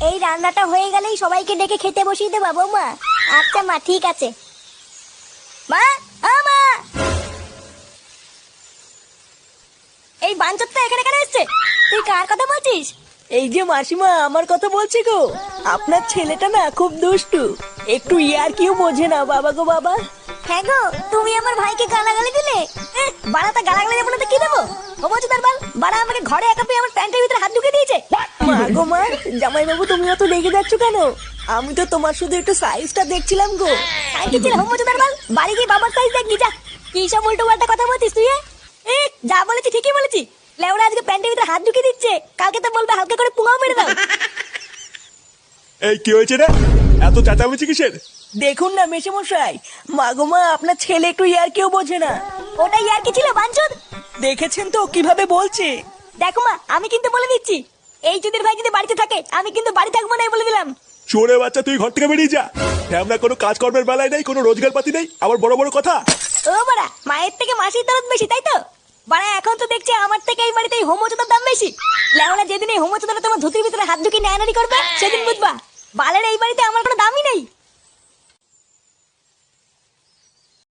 এই রান্নাটা হয়ে গেলেই সবাইকে ডেকে খেতে বসিয়ে দেবো বৌমা। আচ্ছা মা, ঠিক আছে। মা, মা, এই বাঞ্চতটা এখানে কেন এসছে? তুই কার কথা বলছিস? এই যে মাসিমা, আমার কথা বলছি গো। আপনার ছেলেটা না খুব দুষ্টু, একটু ইয়ার কিউ বোঝে না বাবা গো বাবা। হ্যাঁ গো, তুমি আমার ভাইকে গালাগালি দিলে। বাড়াটা গালাগালি দেবো না তো কি দেবো? ও বলছো তার বাল, বাড়া আমাকে ঘরে একা পেয়ে আমার প্যান্টের ভিতরে হাত ঢুকে দিয়েছে। মা গো মা, জামাই বাবু তুমি অত রেগে যাচ্ছ কেন? আমি তো তোমার শুধু একটু সাইজটা দেখছিলাম গো। সাইকেল ছিল হোম তার বাল, বাড়ি গিয়ে বাবার সাইজ দেখবি যা। কি সব উল্টো পাল্টা কথা বলছিস তুই? যা বলেছি ঠিকই বলেছি। লেওরা আজকে প্যান্টের ভিতরে হাত ঢুকে দিচ্ছে, কালকে তো বলবে হালকা করে পুঙাও মেরে দাও। এই কি হয়েছে রে? এত চেঁচামেচি কিসের? দেখুন না মেশামশাই, মা গো মা, আপনার ছেলে একটু ইয়ার কিউ বোঝে না। ওটাই আর কি ছিল বাঞ্চদ? দেখেছেন তো কিভাবে বলছে। দেখো মা, আমি কিন্তু বলে দিচ্ছি, এই চুদির ভাই যদি বাড়িতে থাকে আমি কিন্তু বাড়ি থাকবো না, বলে দিলাম। চোরে বাচ্চা, তুই ঘর থেকে বেরিয়ে যা। আমরা কোনো কাজকর্মের বেলায় নেই, কোনো রোজগার পাতি নেই, আবার বড় বড় কথা। ও বাড়া, মায়ের থেকে মাসির দরদ বেশি, তাই তো? বাড়া এখন তো দেখছি আমার থেকে এই বাড়িতে এই হোমোচোদার দাম বেশি। লেওরা যেদিন এই হোমোচোদাটা তোমার ধুতির ভিতরে হাত ঢুকিয়ে নেয়ানারি করবে সেদিন বুঝবা বালের এই বাড়িতে আমার কোনো দামই নেই।